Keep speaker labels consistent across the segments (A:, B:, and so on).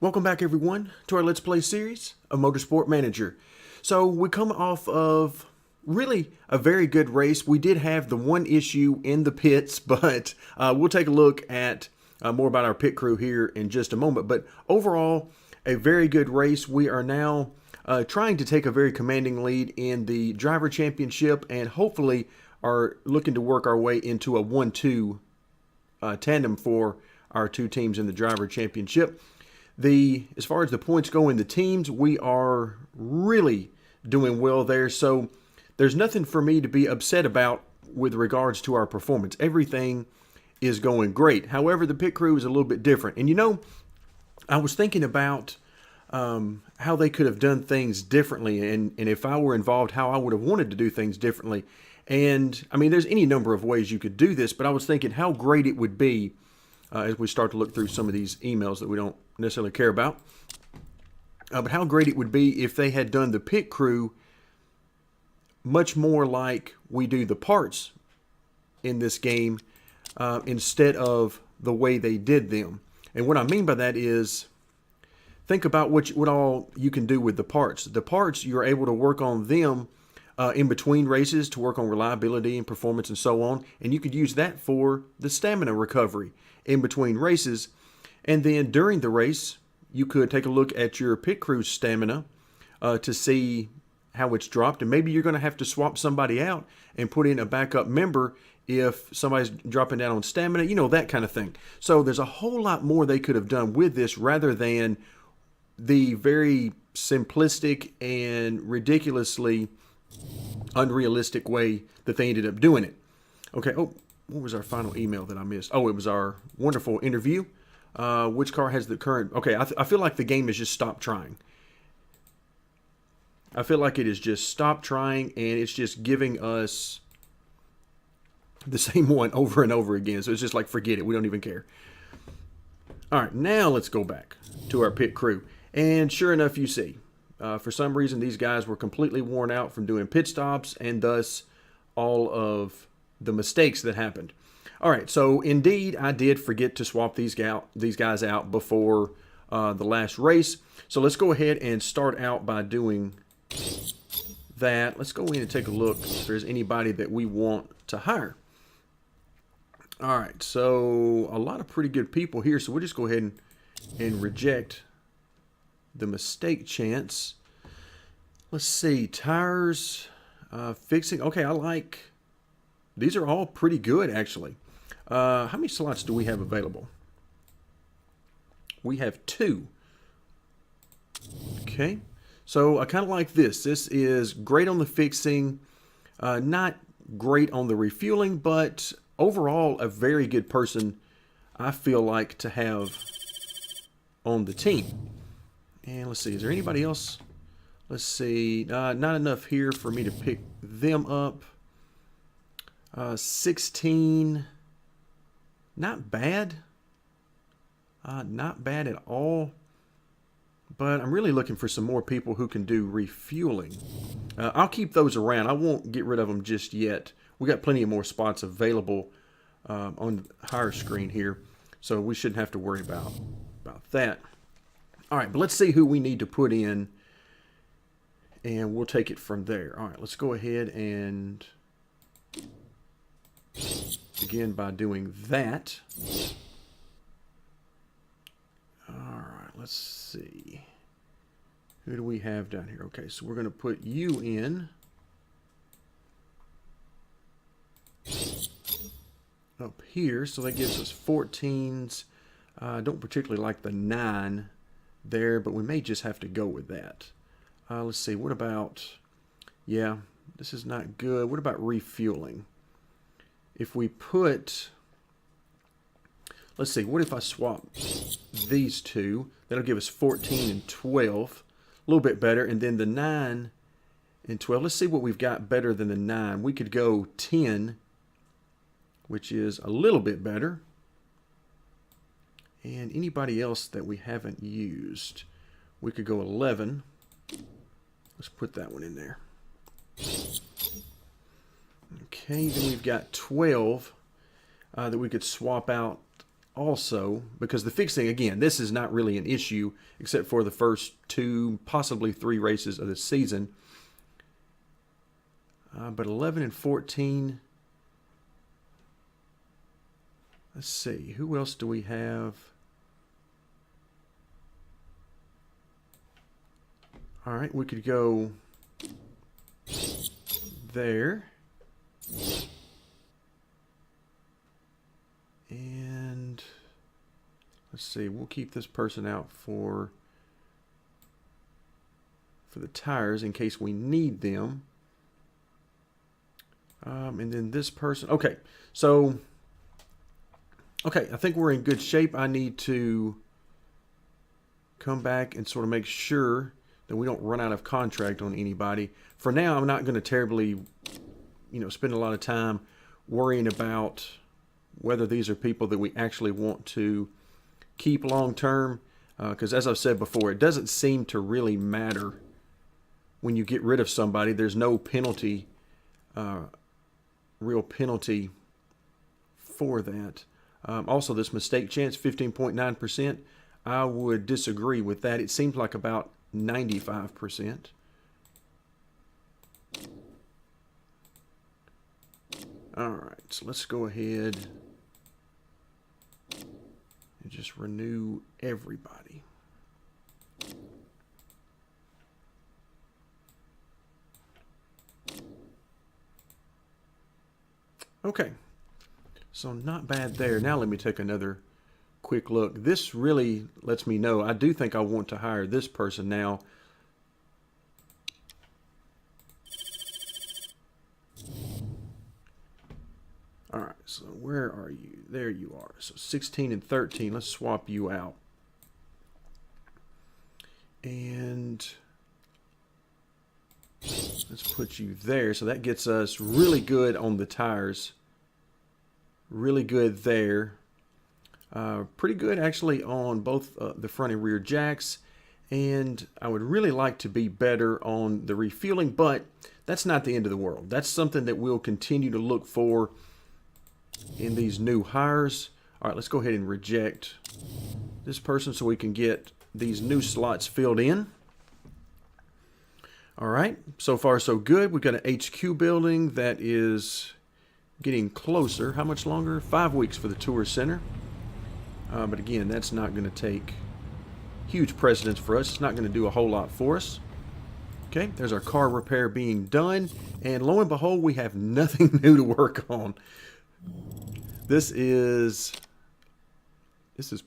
A: Welcome back everyone to our Let's Play series of Motorsport Manager. So we come off of really a very good race. We did have the one issue in the pits, but we'll take a look at more about our pit crew here in just a moment. But overall, a very good race. We are now trying to take a very commanding lead in the driver championship and hopefully are looking to work our way into a 1-2 tandem for our two teams in the driver championship. As far as the points go in the teams, we are really doing well there. So there's nothing for me to be upset about with regards to our performance. Everything is going great. However, the pit crew is a little bit different. And you know, I was thinking about how they could have done things differently. And if I were involved, how I would have wanted to do things differently. And I mean, there's any number of ways you could do this, but I was thinking how great it would be as we start to look through some of these emails that we don't necessarily care about. But how great it would be if they had done the pit crew much more like we do the parts in this game instead of the way they did them. And what I mean by that is, think about what all you can do with the parts. The parts, you're able to work on them in between races to work on reliability and performance and so on. And you could use that for the stamina recovery in between races. And then during the race, you could take a look at your pit crew's stamina to see how it's dropped. And maybe you're going to have to swap somebody out and put in a backup member if somebody's dropping down on stamina, you know, that kind of thing. So there's a whole lot more they could have done with this rather than the very simplistic and ridiculously unrealistic way that they ended up doing it. Okay, oh, what was our final email that I missed? Oh, it was our wonderful interview. Which car has the current... Okay, I feel like the game has just stopped trying. I feel like it has just stopped trying, and it's just giving us the same one over and over again. So it's just like, forget it. We don't even care. All right, now let's go back to our pit crew. And sure enough, you see, for some reason, these guys were completely worn out from doing pit stops, and thus all of the mistakes that happened. All right, so indeed, I did forget to swap these guys out before the last race. So let's go ahead and start out by doing that. Let's go in and take a look if there's anybody that we want to hire. All right, so a lot of pretty good people here. So we'll just go ahead and reject the mistake chance. Let's see, tires, fixing. Okay, I like, these are all pretty good actually. How many slots do we have available? We have 2. Okay, so I kind of like this. This is great on the fixing, not great on the refueling, but overall a very good person I feel like to have on the team. And let's see, is there anybody else? Let's see, not enough here for me to pick them up. 16... Not bad. Not bad at all. But I'm really looking for some more people who can do refueling. I'll keep those around. I won't get rid of them just yet. We got plenty of more spots available on the higher screen here. So we shouldn't have to worry about that. All right, but let's see who we need to put in. And we'll take it from there. All right, let's go ahead and begin by doing that. All right, let's see. Who do we have down here? Okay, so we're going to put you in up here. So that gives us 14s. I don't particularly like the 9 there, but we may just have to go with that. Let's see. What about... Yeah, this is not good. What about refueling? If we put, let's see, what if I swap these two? That'll give us 14 and 12, a little bit better. And then the 9 and 12, let's see what we've got better than the 9. We could go 10, which is a little bit better. And anybody else that we haven't used, we could go 11. Let's put that one in there. Okay, then we've got 12 that we could swap out also, because the fixing, again, this is not really an issue except for the first 2, possibly 3 races of the season. But 11 and 14, let's see, who else do we have? All right, we could go there. And let's see, we'll keep this person out for the tires in case we need them. And then this person, okay, so, okay, I think we're in good shape. I need to come back and sort of make sure that we don't run out of contract on anybody. For now, I'm not going to terribly, spend a lot of time worrying about whether these are people that we actually want to keep long term. Because as I've said before, it doesn't seem to really matter when you get rid of somebody. There's no penalty, real penalty for that. Also, this mistake chance, 15.9%, I would disagree with that. It seems like about 95%. All right, so let's go ahead and just renew everybody. Okay, so not bad there. Now let me take another quick look. This really lets me know I do think I want to hire this person now. All right, so where are you? There you are. So 16 and 13. Let's swap you out. And let's put you there. So that gets us really good on the tires. Really good there. Pretty good actually on both the front and rear jacks. And I would really like to be better on the refueling, but that's not the end of the world. That's something that we'll continue to look for in these new hires. All right, let's go ahead and reject this person so we can get these new slots filled in. All right, so far so good. We've got an HQ building that is getting closer. How much longer? 5 weeks for the tour center. But again, that's not going to take huge precedence for us. It's not going to do a whole lot for us. Okay, there's our car repair being done. And lo and behold, we have nothing new to work on. This is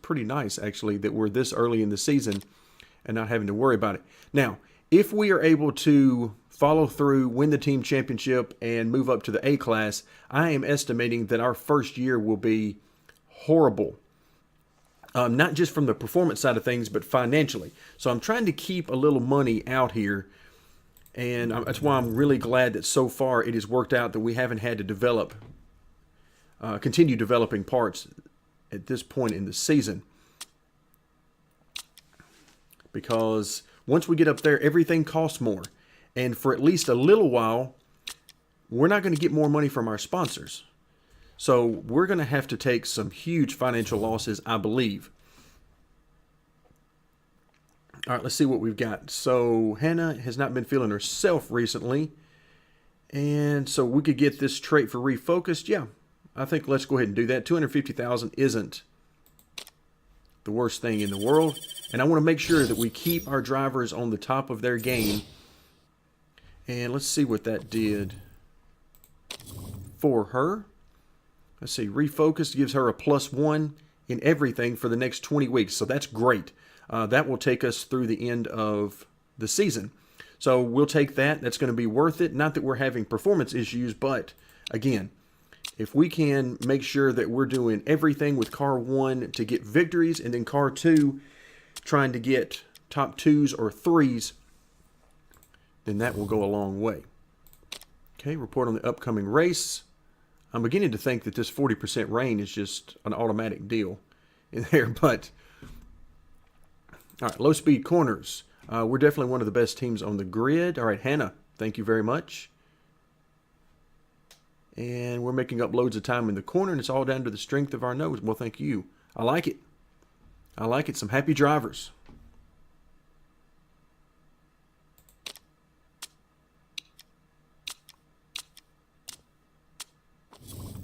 A: pretty nice, actually, that we're this early in the season and not having to worry about it. Now, if we are able to follow through, win the team championship, and move up to the A class, I am estimating that our first year will be horrible. Not just from the performance side of things, but financially. So I'm trying to keep a little money out here. And that's why I'm really glad that so far it has worked out that we haven't had to continue developing parts at this point in the season. Because once we get up there, everything costs more. And for at least a little while, we're not going to get more money from our sponsors. So we're going to have to take some huge financial losses, I believe. All right, let's see what we've got. So Hannah has not been feeling herself recently. And so we could get this trait for refocused. Yeah, I think let's go ahead and do that. 250,000 isn't the worst thing in the world. And I want to make sure that we keep our drivers on the top of their game. And let's see what that did for her. Let's see, refocus gives her a +1 in everything for the next 20 weeks. So that's great. That will take us through the end of the season. So we'll take that. That's going to be worth it. Not that we're having performance issues, but again, if we can make sure that we're doing everything with car 1 to get victories, and then car 2 trying to get top 2s or 3s, then that will go a long way. Okay, report on the upcoming race. I'm beginning to think that this 40% rain is just an automatic deal in there, but all right, low speed corners. We're definitely one of the best teams on the grid. All right, Hannah, thank you very much. And we're making up loads of time in the corner, and it's all down to the strength of our nose. Well, thank you. I like it. I like it. Some happy drivers.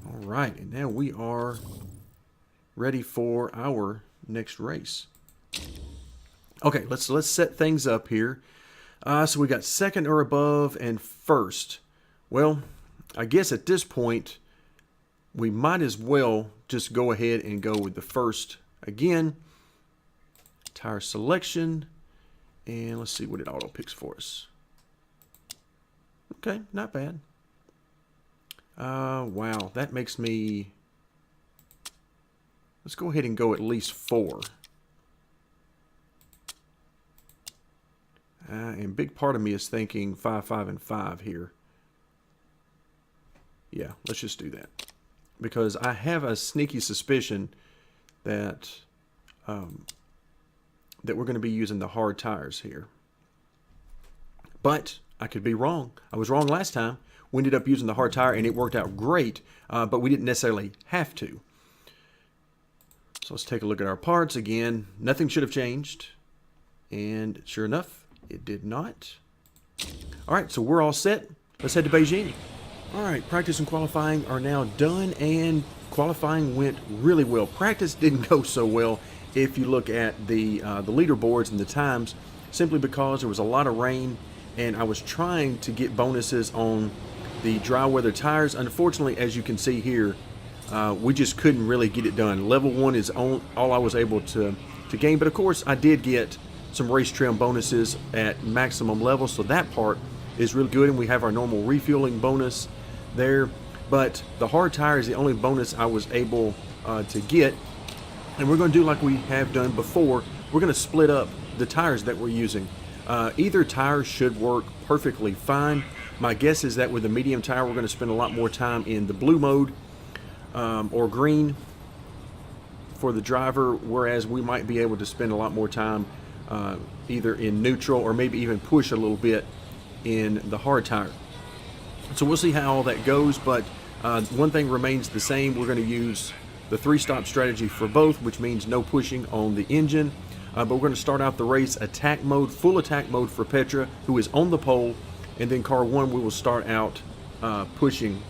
A: All right, and now we are ready for our next race. Okay, let's set things up here. So we got second or above and first. Well, I guess at this point, we might as well just go ahead and go with the first again. Tire selection. And let's see what it auto picks for us. Okay, not bad. Wow, that makes me... Let's go ahead and go at least 4. And big part of me is thinking 5, 5, and 5 here. Yeah, let's just do that. Because I have a sneaky suspicion that that we're going to be using the hard tires here. But I could be wrong. I was wrong last time. We ended up using the hard tire and it worked out great, but we didn't necessarily have to. So let's take a look at our parts again. Nothing should have changed. And sure enough, it did not. All right, so we're all set. Let's head to Beijing. All right, practice and qualifying are now done, and qualifying went really well. Practice didn't go so well if you look at the leaderboards and the times, simply because there was a lot of rain, and I was trying to get bonuses on the dry weather tires. Unfortunately, as you can see here, we just couldn't really get it done. Level 1 is all I was able to gain, but of course I did get some race trim bonuses at maximum level, so that part is really good, and we have our normal refueling bonus there. But the hard tire is the only bonus I was able to get, and we're going to do like we have done before. We're going to split up the tires that we're using. Either tire should work perfectly fine. My guess is that with the medium tire, we're going to spend a lot more time in the blue mode or green for the driver, whereas we might be able to spend a lot more time either in neutral or maybe even push a little bit in the hard tire. So we'll see how all that goes, but one thing remains the same. We're going to use the 3-stop strategy for both, which means no pushing on the engine. But we're going to start out the race attack mode, full attack mode for Petra, who is on the pole, and then car 1 we will start out pushing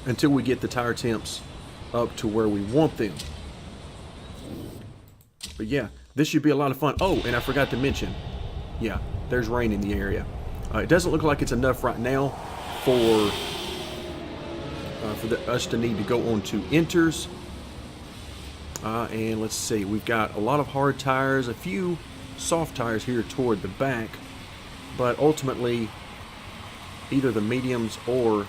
A: until we get the tire temps up to where we want them. But yeah, this should be a lot of fun. Oh, and I forgot to mention, yeah, there's rain in the area. It doesn't look like it's enough right now for us to need to go on to inters. And let's see, we've got a lot of hard tires, a few soft tires here toward the back, but ultimately either the mediums or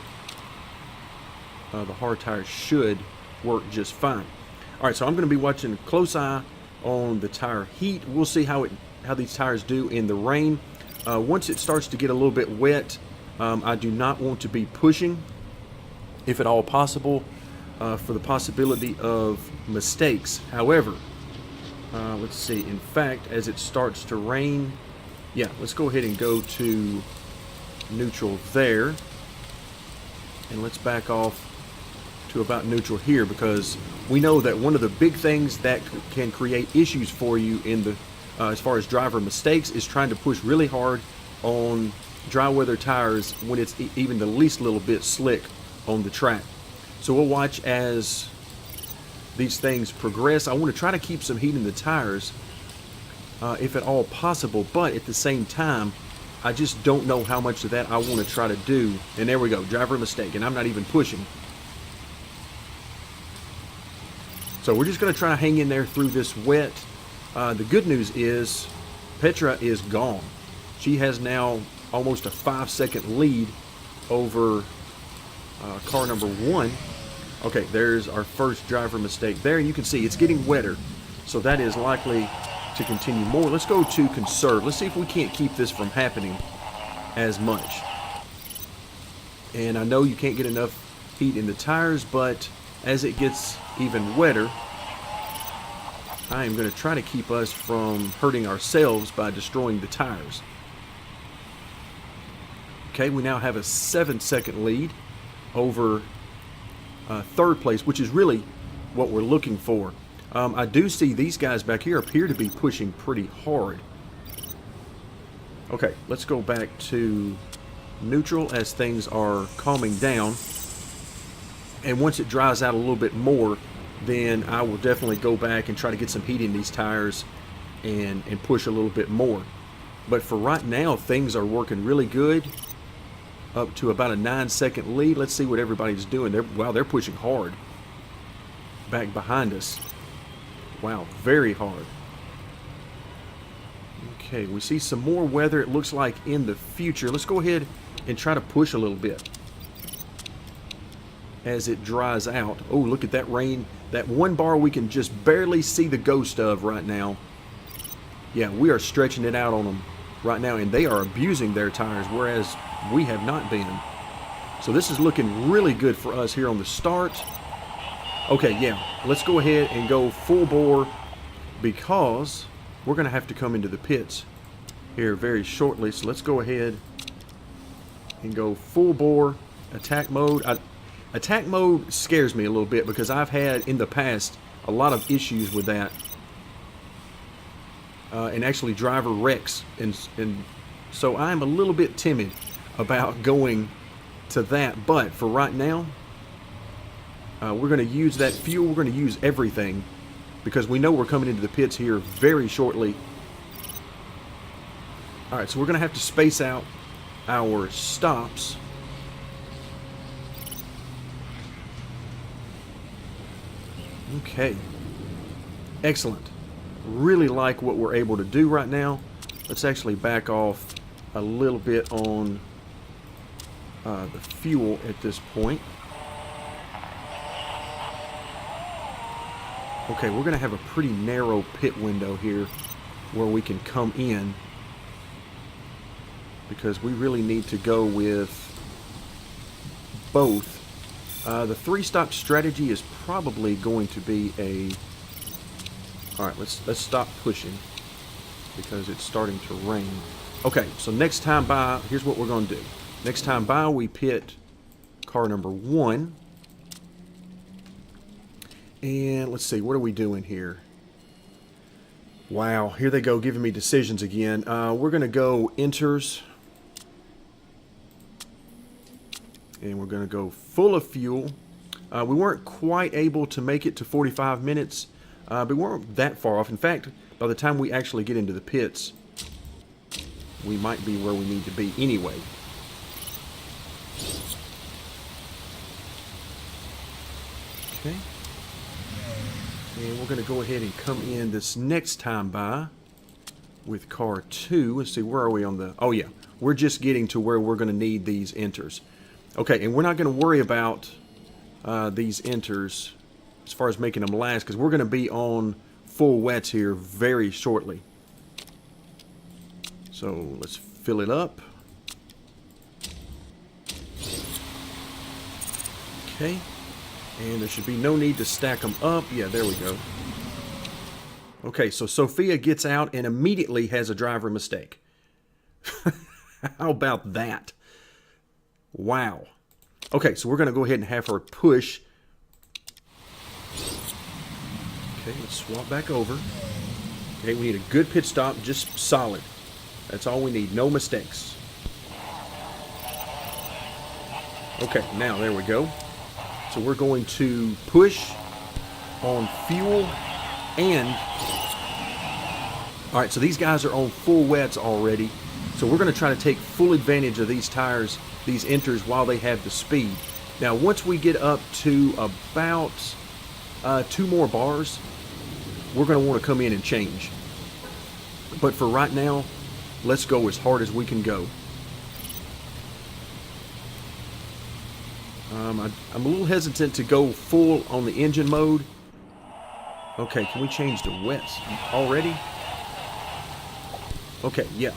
A: the hard tires should work just fine. All right, so I'm going to be watching close eye on the tire heat. We'll see how these tires do in the rain. Once it starts to get a little bit wet, I do not want to be pushing, if at all possible, for the possibility of mistakes. However, let's see, in fact, as it starts to rain, yeah, let's go ahead and go to neutral there, and let's back off to about neutral here, because we know that one of the big things that can create issues for you in the as far as driver mistakes is trying to push really hard on dry weather tires when it's even the least little bit slick on the track. So we'll watch as these things progress. I want to try to keep some heat in the tires if at all possible, but at the same time I just don't know how much of that I want to try to do. And there we go, driver mistake, and I'm not even pushing. So we're just going to try to hang in there through this wet. The good news is Petra is gone. She has now almost a 5-second lead over car number 1. Okay, there's our first driver mistake there. You can see it's getting wetter, so that is likely to continue more. Let's go to conserve. Let's see if we can't keep this from happening as much. And I know you can't get enough heat in the tires, but as it gets even wetter, I am going to try to keep us from hurting ourselves by destroying the tires. Okay, we now have a 7-second lead over third place, which is really what we're looking for. I do see these guys back here appear to be pushing pretty hard. Okay, let's go back to neutral as things are calming down. And once it dries out a little bit more, then I will definitely go back and try to get some heat in these tires and push a little bit more. But for right now, things are working really good. Up to about a 9-second lead. Let's see what everybody's doing. Wow, they're pushing hard. Back behind us. Wow, very hard. Okay, we see some more weather, it looks like, in the future. Let's go ahead and try to push a little bit as it dries out. Oh, look at that rain. That one bar we can just barely see the ghost of right now. Yeah, we are stretching it out on them right now, and they are abusing their tires, whereas we have not been. So this is looking really good for us here on the start. Okay, yeah, let's go ahead and go full bore because we're going to have to come into the pits here very shortly. So let's go ahead and go full bore attack mode. Attack mode scares me a little bit because I've had in the past a lot of issues with that. And actually driver wrecks. And so I'm a little bit timid about going to that. But for right now, we're going to use that fuel. We're going to use everything because we know we're coming into the pits here very shortly. Alright, so we're going to have to space out our stops. Okay. Excellent. Really like what we're able to do right now. Let's actually back off a little bit on the fuel at this point. Okay, we're going to have a pretty narrow pit window here where we can come in because we really need to go with both. The 3-stop strategy is probably going to be a... Alright, let's stop pushing because it's starting to rain. Okay, so next time by, here's what we're going to do. Next time by, we pit car number 1. And let's see, what are we doing here? Wow, here they go giving me decisions again. We're going to go enters. And we're going to go full of fuel. We weren't quite able to make it to 45 minutes. But we weren't that far off. In fact, by the time we actually get into the pits, we might be where we need to be anyway. Okay. And we're going to go ahead and come in this next time by with car 2. Let's see, where are we on the... Oh, yeah. We're just getting to where we're going to need these enters. Okay, and we're not going to worry about these enters as far as making them last because we're going to be on full wets here very shortly. So let's fill it up. Okay. And there should be no need to stack them up. Yeah, there we go. Okay, so Sophia gets out and immediately has a driver mistake. How about that? Wow. Okay, so we're going to go ahead and have her push. Okay, let's swap back over. Okay, we need a good pit stop, just solid. That's all we need, no mistakes. Okay, now there we go. So we're going to push on fuel and... Alright, so these guys are on full wets already. So we're going to try to take full advantage of these tires, these enters, while they have the speed. Now, once we get up to about 2 more bars, we're going to want to come in and change. But for right now, let's go as hard as we can go. I'm a little hesitant to go full on the engine mode. Okay, can we change to wets already? Okay, yeah.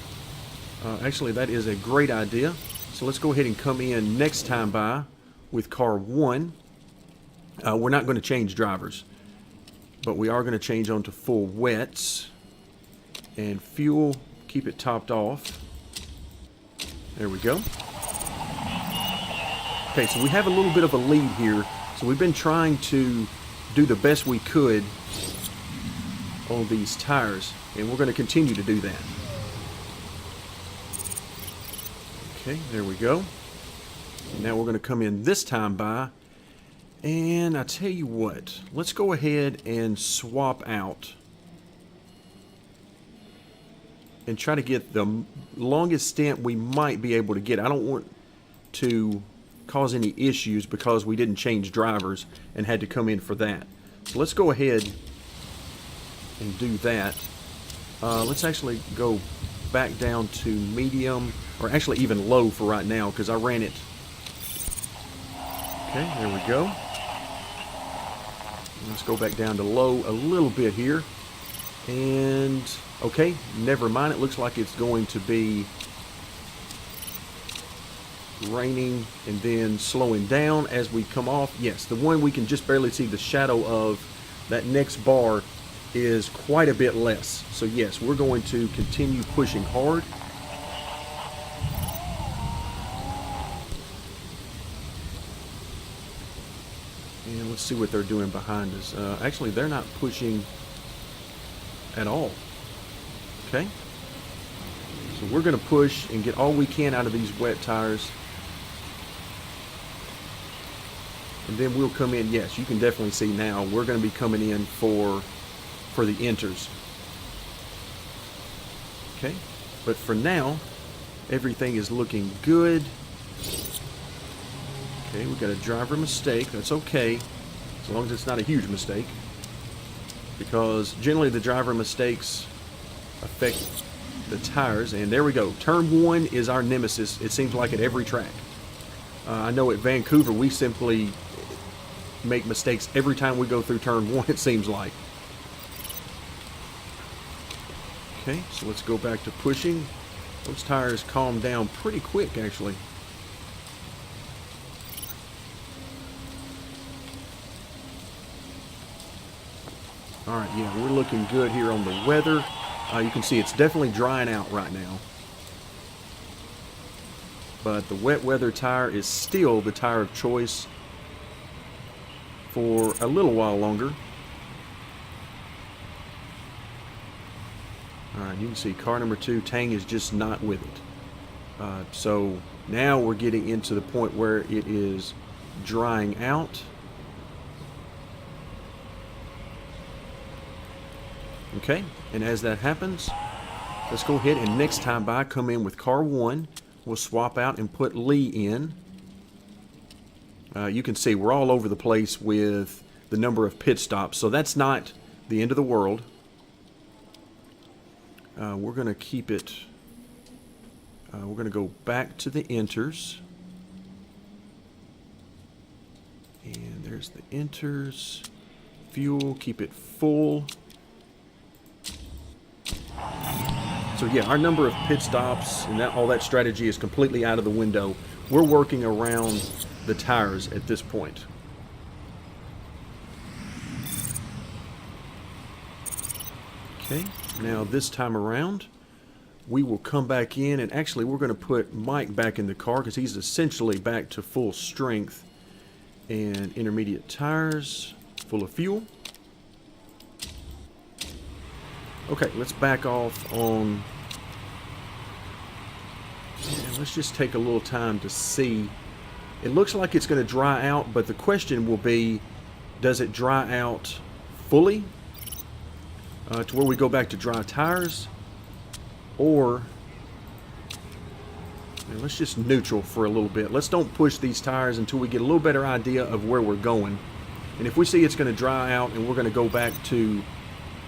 A: Actually, that is a great idea. So let's go ahead and come in next time by with car 1. We're not going to change drivers, but we are going to change on to full wets. And fuel, keep it topped off. There we go. Okay, so we have a little bit of a lead here. So we've been trying to do the best we could on these tires, and we're going to continue to do that. Okay, there we go. Now we're going to come in this time by, and I tell you what, let's go ahead and swap out and try to get the longest stint we might be able to get. I don't want to cause any issues because we didn't change drivers and had to come in for that. So let's go ahead and do that. Let's actually go back down to medium, or actually even low for right now, because I ran it. Okay, there we go. Let's go back down to low a little bit here. And okay, never mind. It looks like it's going to be raining and then slowing down as we come off. Yes, the one we can just barely see the shadow of, that next bar is quite a bit less. So yes, we're going to continue pushing hard. And let's see what they're doing behind us. Actually, they're not pushing at all. Okay, so we're going to push and get all we can out of these wet tires, and then we'll come in. Yes, you can definitely see now we're going to be coming in for the inters. Okay, but for now everything is looking good. Okay, we got a driver mistake. That's okay, as long as it's not a huge mistake, because generally the driver mistakes affect the tires. And there we go. Turn 1 is our nemesis, it seems like, at every track. I know at Vancouver we simply make mistakes every time we go through turn 1, it seems like. Okay, so let's go back to pushing. Those tires calm down pretty quick, actually. Alright, yeah, we're looking good here on the weather. You can see it's definitely drying out right now. But the wet weather tire is still the tire of choice for a little while longer. Alright, you can see car number 2, Tang, is just not with it. So now we're getting into the point where it is drying out. Okay, and as that happens, let's go ahead and next time by come in with car 1. We'll swap out and put Lee in. You can see we're all over the place with the number of pit stops, so that's not the end of the world. We're going to keep it, we're going to go back to the enters. And there's the enters. Fuel, keep it full. So yeah, our number of pit stops and all that strategy is completely out of the window. We're working around the tires at this point. Okay, now this time around, we will come back in, and actually we're going to put Mike back in the car because he's essentially back to full strength. And intermediate tires, full of fuel. Okay, let's back off on, and let's just take a little time to see. It looks like it's going to dry out, but the question will be, does it dry out fully to where we go back to dry tires, or let's just neutral for a little bit. Let's don't push these tires until we get a little better idea of where we're going. And if we see it's going to dry out and we're going to go back to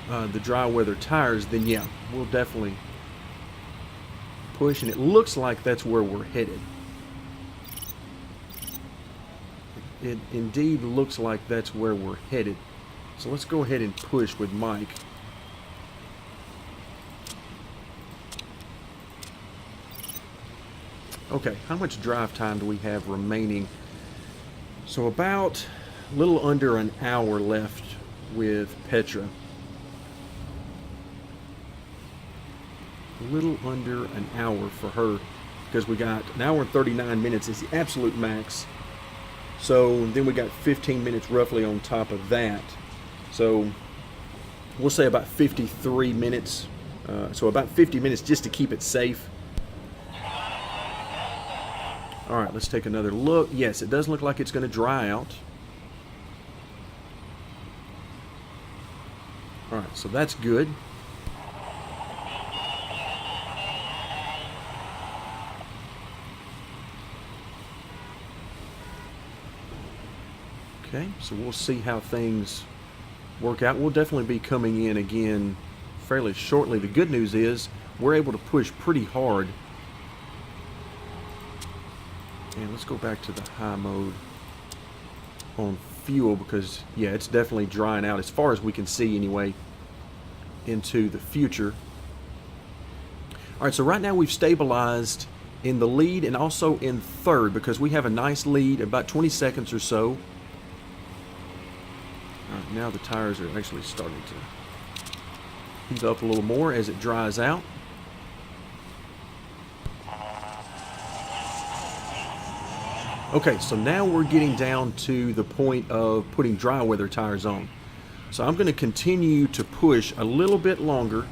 A: the dry weather tires, then yeah, we'll definitely push, and it looks like that's where we're headed. It indeed looks like that's where we're headed. So let's go ahead and push with Mike. Okay, how much drive time do we have remaining? So about a little under an hour left with Petra. A little under an hour for her, because we got an hour and 39 minutes is the absolute max. So then we got 15 minutes roughly on top of that. So we'll say about 53 minutes. So about 50 minutes just to keep it safe. All right, let's take another look. Yes, it does look like it's going to dry out. All right, so that's good. Okay, so we'll see how things work out. We'll definitely be coming in again fairly shortly. The good news is we're able to push pretty hard. And let's go back to the high mode on fuel because, yeah, it's definitely drying out as far as we can see anyway into the future. All right, so right now we've stabilized in the lead and also in third because we have a nice lead, about 20 seconds or so. All right, now the tires are actually starting to heat up a little more as it dries out. Okay, so now we're getting down to the point of putting dry weather tires on. So I'm going to continue to push a little bit longer.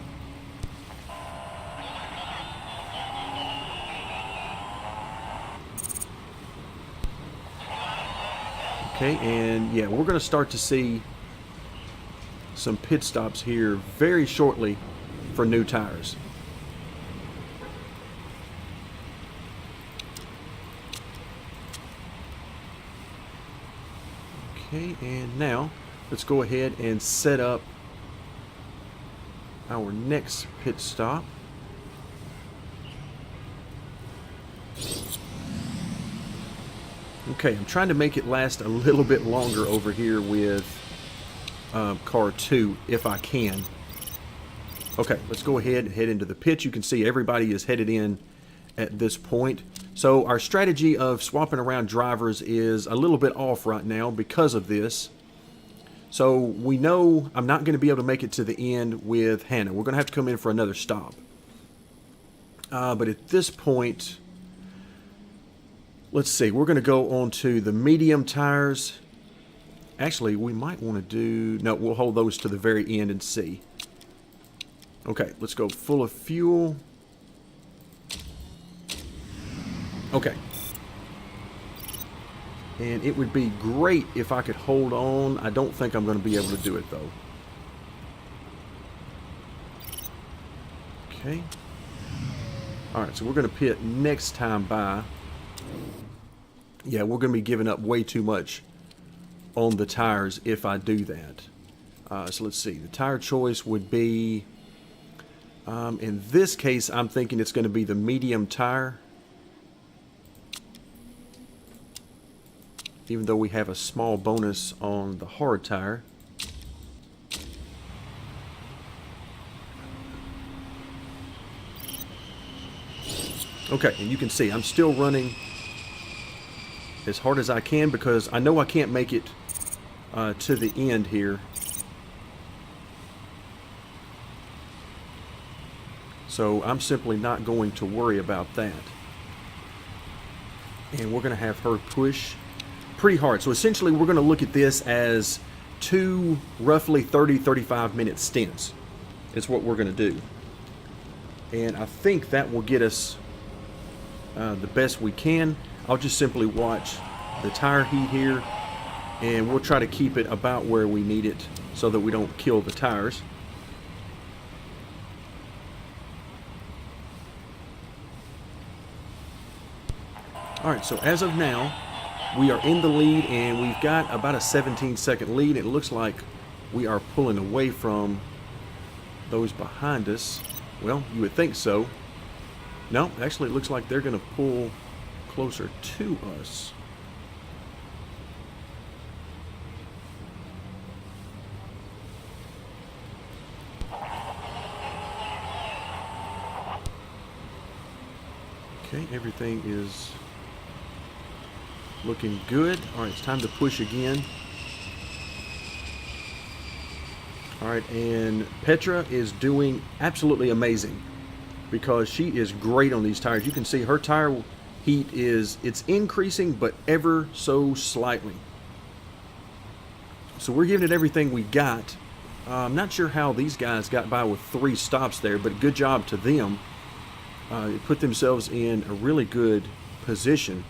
A: Okay, and yeah, we're going to start to see some pit stops here very shortly for new tires. Okay, and now let's go ahead and set up our next pit stop. Okay, I'm trying to make it last a little bit longer over here with car 2 if I can. Okay, let's go ahead and head into the pit. You can see everybody is headed in at this point. So our strategy of swapping around drivers is a little bit off right now because of this. So we know I'm not going to be able to make it to the end with Hannah. We're going to have to come in for another stop. But at this point, let's see. We're going to go on to the medium tires. Actually, we might want to do... No, we'll hold those to the very end and see. Okay, let's go full of fuel. Okay. And it would be great if I could hold on. I don't think I'm going to be able to do it, though. Okay. Alright, so we're going to pit next time by. Yeah, we're going to be giving up way too much on the tires if I do that. So let's see. The tire choice would be... in this case, I'm thinking it's going to be the medium tire. Even though we have a small bonus on the hard tire. Okay, and you can see I'm still running as hard as I can because I know I can't make it to the end here. So I'm simply not going to worry about that. And we're going to have her push pretty hard. So essentially we're going to look at this as two roughly 30-35 minute stints. It's what we're going to do. And I think that will get us the best we can. I'll just simply watch the tire heat here and we'll try to keep it about where we need it so that we don't kill the tires. Alright, so as of now we are in the lead and we've got about a 17-second lead. It looks like we are pulling away from those behind us. Well, you would think so. No, actually it looks like they're going to pull closer to us. Okay, everything is looking good. All right, it's time to push again. All right, and Petra is doing absolutely amazing because she is great on these tires. You can see her tire heat it's increasing, but ever so slightly. So we're giving it everything we got. I'm not sure how these guys got by with 3 stops there, but good job to them. They put themselves in a really good position.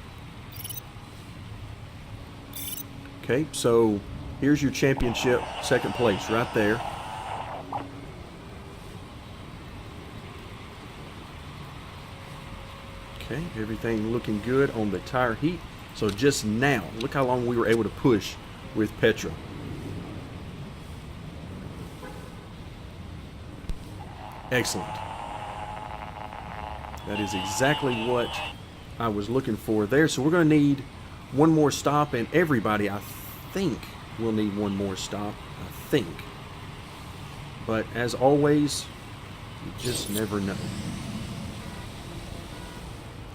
A: Okay, so here's your championship, 2nd place right there. Okay, everything looking good on the tire heat. So just now, look how long we were able to push with Petra. Excellent. That is exactly what I was looking for there. So we're going to need one more stop, and everybody, I think, will need one more stop. I think. But as always, you just never know.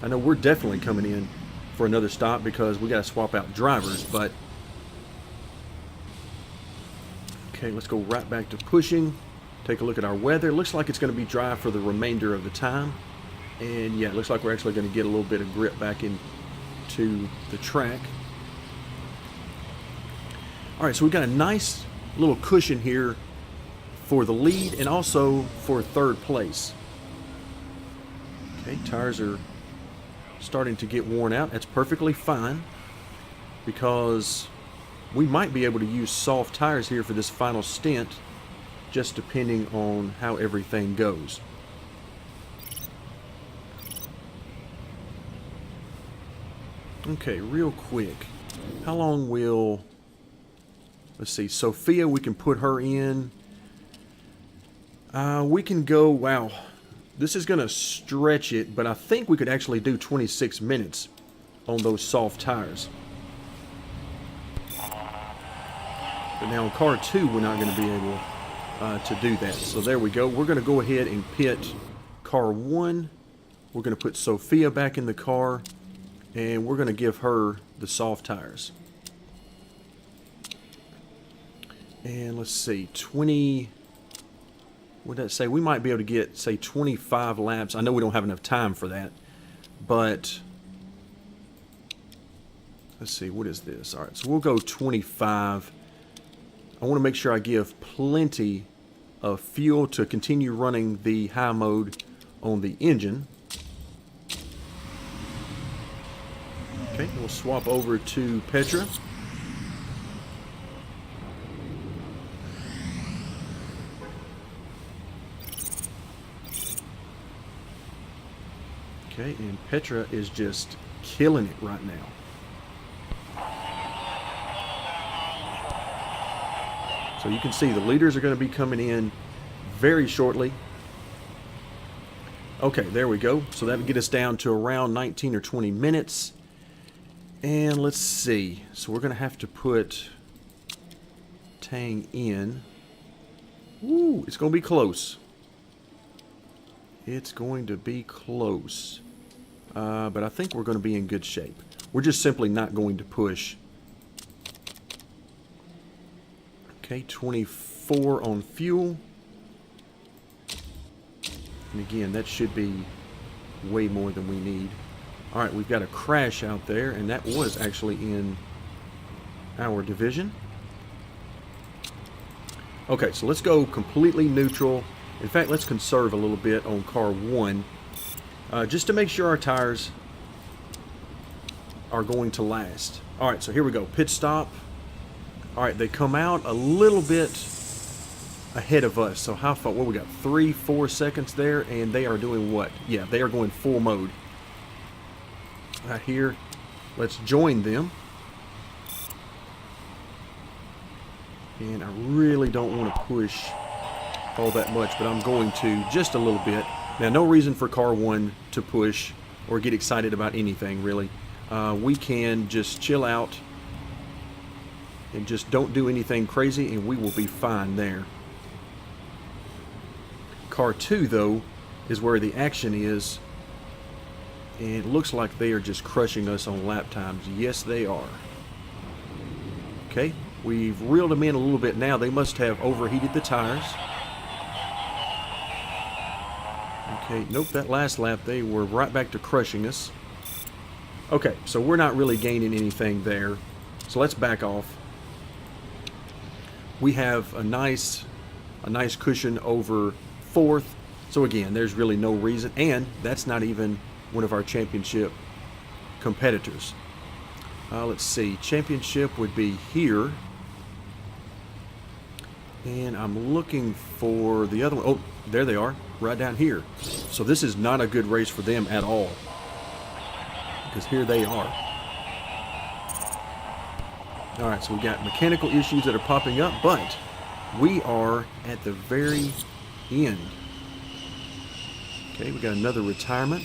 A: I know we're definitely coming in for another stop because we got to swap out drivers, but okay, let's go right back to pushing. Take a look at our weather. Looks like it's going to be dry for the remainder of the time. And yeah, it looks like we're actually going to get a little bit of grip back into the track. All right, so we've got a nice little cushion here for the lead and also for 3rd place. Okay, tires are starting to get worn out. That's perfectly fine because we might be able to use soft tires here for this final stint, just depending on how everything goes. Okay, real quick, how long will, let's see, Sophia, we can put her in. We can go, wow, this is going to stretch it, but I think we could actually do 26 minutes on those soft tires. But now in car 2, we're not going to be able to do that. So there we go. We're going to go ahead and pit car 1. We're going to put Sophia back in the car, and we're going to give her the soft tires. And let's see, 20, what did that say? We might be able to get, say, 25 laps. I know we don't have enough time for that, but let's see, what is this? All right, so we'll go 25. I want to make sure I give plenty of fuel to continue running the high mode on the engine. Okay, we'll swap over to Petra. Okay, and Petra is just killing it right now. So you can see the leaders are going to be coming in very shortly. Okay, there we go. So that would get us down to around 19 or 20 minutes. And let's see. So we're going to have to put Tang in. Woo, it's going to be close. It's going to be close. But I think we're going to be in good shape. We're just simply not going to push. Okay, 24 on fuel. And again, that should be way more than we need. All right, we've got a crash out there, and that was actually in our division. Okay, so let's go completely neutral. In fact, let's conserve a little bit on car 1, just to make sure our tires are going to last. All right, so here we go. Pit stop. All right, they come out a little bit ahead of us. So how far? Well, we got 3-4 seconds there, and they are doing what? Yeah, they are going full mode. Right here, let's join them. And I really don't want to push all that much, but I'm going to just a little bit. Now, no reason for car 1 to push or get excited about anything, really. We can just chill out and just don't do anything crazy, and we will be fine there. Car 2, though, is where the action is, and it looks like they are just crushing us on lap times. Yes, they are. Okay, we've reeled them in a little bit now. They must have overheated the tires. Okay, nope, that last lap they were right back to crushing us. Okay, so we're not really gaining anything there. So let's back off. We have a nice a nice cushion over fourth. So again, there's really no reason, and that's not even one of our championship competitors. Let's see, championship would be here. And I'm looking for the other one. Oh, there they are, right down here. So this is not a good race for them at all, because here they are. All right, so we got mechanical issues that are popping up, but we are at the very end. Okay, we got another retirement.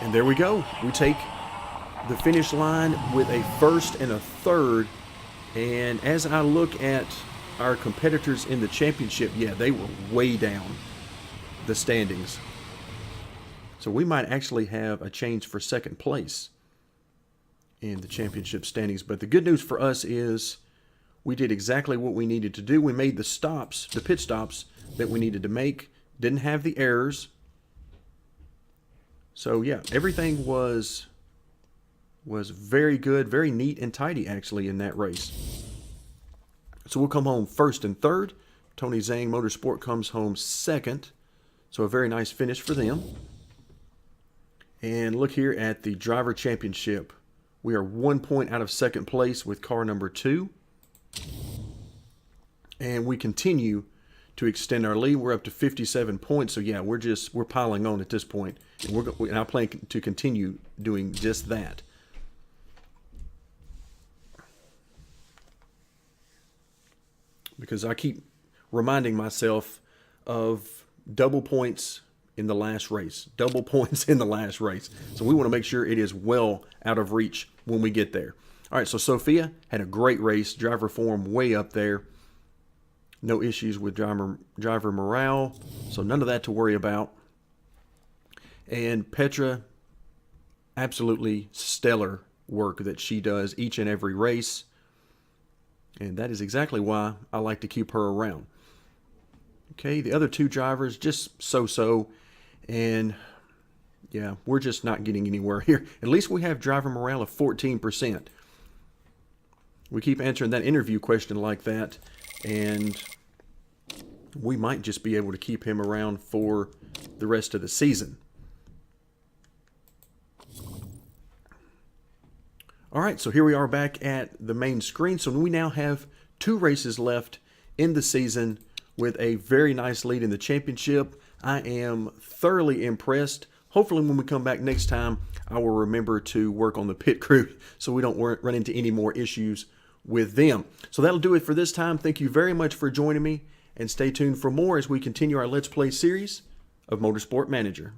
A: And there we go. We take the finish line with a first and a third. And as I look at our competitors in the championship, yeah, they were way down the standings. So we might actually have a change for second place in the championship standings. But the good news for us is we did exactly what we needed to do. We made the stops, the pit stops that we needed to make. Didn't have the errors. So yeah, everything was very good, very neat and tidy actually in that race. So we'll come home first and third. Tony Zhang Motorsport comes home second. So a very nice finish for them. And look here at the driver championship. We are 1 point out of second place with car number 2. And we continue to extend our lead. We're up to 57 points. So yeah, we're piling on at this point. And I plan to continue doing just that. Because I keep reminding myself of double points in the last race. Double points in the last race. So we want to make sure it is well out of reach when we get there. All right, so Sophia had a great race. Driver form way up there. No issues with driver morale. So none of that to worry about. And Petra, absolutely stellar work that she does each and every race. And that is exactly why I like to keep her around. Okay, the other two drivers, just so-so. And yeah, we're just not getting anywhere here. At least we have driver morale of 14%. We keep answering that interview question like that, and we might just be able to keep him around for the rest of the season. All right, so here we are back at the main screen. So we now have 2 races left in the season with a very nice lead in the championship. I am thoroughly impressed. Hopefully when we come back next time, I will remember to work on the pit crew so we don't run into any more issues with them. So that'll do it for this time. Thank you very much for joining me, and stay tuned for more as we continue our Let's Play series of Motorsport Manager.